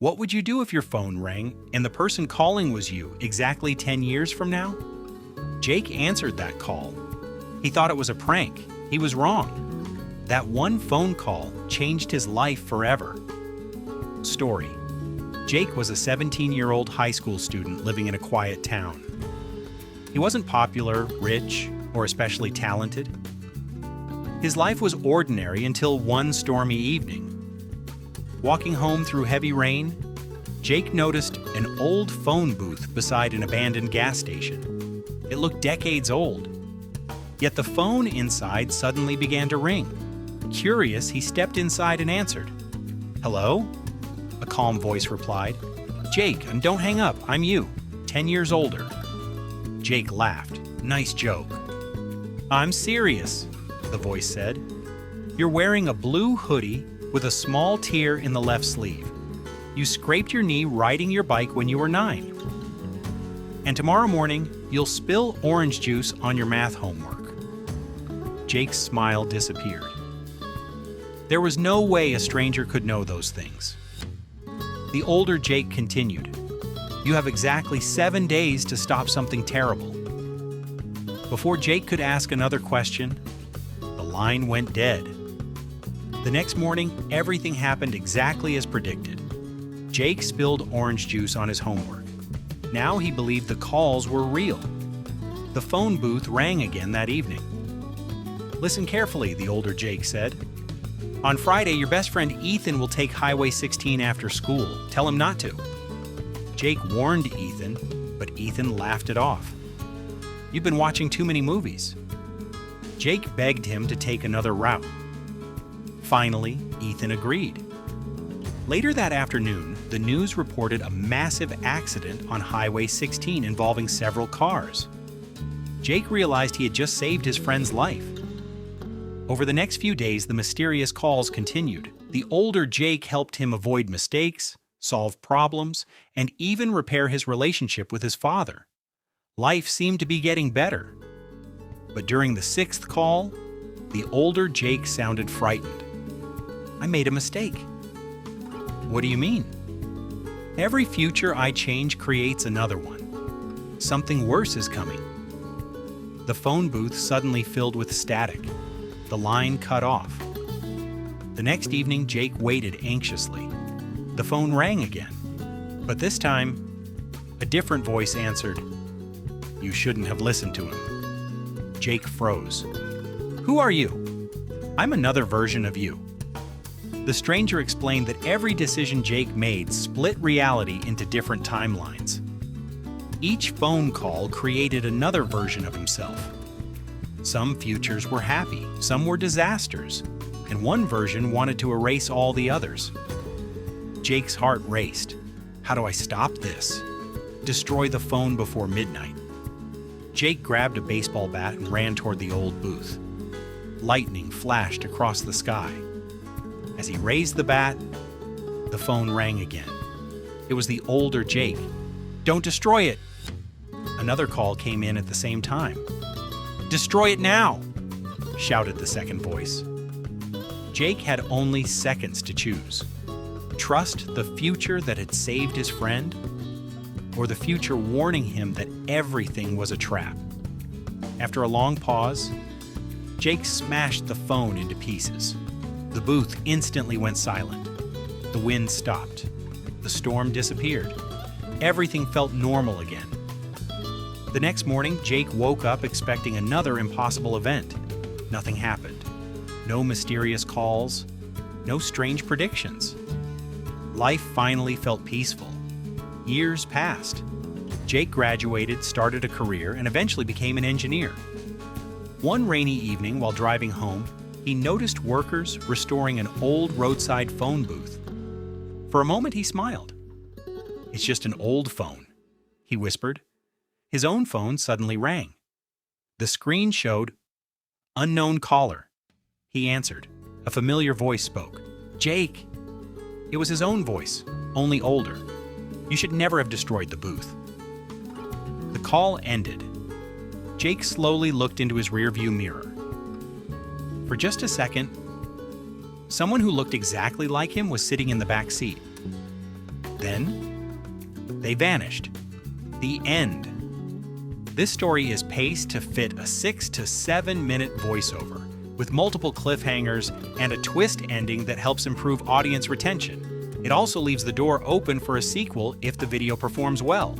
What would you do if your phone rang and the person calling was you exactly 10 years from now? Jake answered that call. He thought it was a prank. He was wrong. That one phone call changed his life forever. Story: Jake was a 17-year-old high school student living in a quiet town. He wasn't popular, rich, or especially talented. His life was ordinary until one stormy evening. Walking home through heavy rain, Jake noticed an old phone booth beside an abandoned gas station. It looked decades old. Yet the phone inside suddenly began to ring. Curious, he stepped inside and answered. "Hello?" A calm voice replied. "Jake, and don't hang up, I'm you, 10 years older." Jake laughed. "Nice joke." "I'm serious," the voice said. "You're wearing a blue hoodie with a small tear in the left sleeve. You scraped your knee riding your bike when you were 9. And tomorrow morning, you'll spill orange juice on your math homework." Jake's smile disappeared. There was no way a stranger could know those things. The older Jake continued, "You have exactly 7 days to stop something terrible." Before Jake could ask another question, the line went dead. The next morning, everything happened exactly as predicted. Jake spilled orange juice on his homework. Now he believed the calls were real. The phone booth rang again that evening. "Listen carefully," the older Jake said. "On Friday, your best friend Ethan will take Highway 16 after school. Tell him not to." Jake warned Ethan, but Ethan laughed it off. "You've been watching too many movies." Jake begged him to take another route. Finally, Ethan agreed. Later that afternoon, the news reported a massive accident on Highway 16 involving several cars. Jake realized he had just saved his friend's life. Over the next few days, the mysterious calls continued. The older Jake helped him avoid mistakes, solve problems, and even repair his relationship with his father. Life seemed to be getting better. But during the 6th call, the older Jake sounded frightened. "I made a mistake." "What do you mean?" "Every future I change creates another one. Something worse is coming." The phone booth suddenly filled with static. The line cut off. The next evening, Jake waited anxiously. The phone rang again. But this time, a different voice answered. "You shouldn't have listened to him." Jake froze. "Who are you?" "I'm another version of you." The stranger explained that every decision Jake made split reality into different timelines. Each phone call created another version of himself. Some futures were happy, some were disasters, and one version wanted to erase all the others. Jake's heart raced. How do I stop this? Destroy the phone before midnight. Jake grabbed a baseball bat and ran toward the old booth. Lightning flashed across the sky. As he raised the bat, the phone rang again. It was the older Jake. "Don't destroy it!" Another call came in at the same time. "Destroy it now!" shouted the second voice. Jake had only seconds to choose. Trust the future that had saved his friend, or the future warning him that everything was a trap. After a long pause, Jake smashed the phone into pieces. The booth instantly went silent. The wind stopped. The storm disappeared. Everything felt normal again. The next morning, Jake woke up expecting another impossible event. Nothing happened. No mysterious calls. No strange predictions. Life finally felt peaceful. Years passed. Jake graduated, started a career, and eventually became an engineer. One rainy evening while driving home, he noticed workers restoring an old roadside phone booth. For a moment, he smiled. "It's just an old phone," he whispered. His own phone suddenly rang. The screen showed unknown caller. He answered. A familiar voice spoke. "Jake!" It was his own voice, only older. "You should never have destroyed the booth." The call ended. Jake slowly looked into his rearview mirror. For just a second, someone who looked exactly like him was sitting in the back seat. Then, they vanished. The end. This story is paced to fit a 6 to 7 minute voiceover, with multiple cliffhangers and a twist ending that helps improve audience retention. It also leaves the door open for a sequel if the video performs well.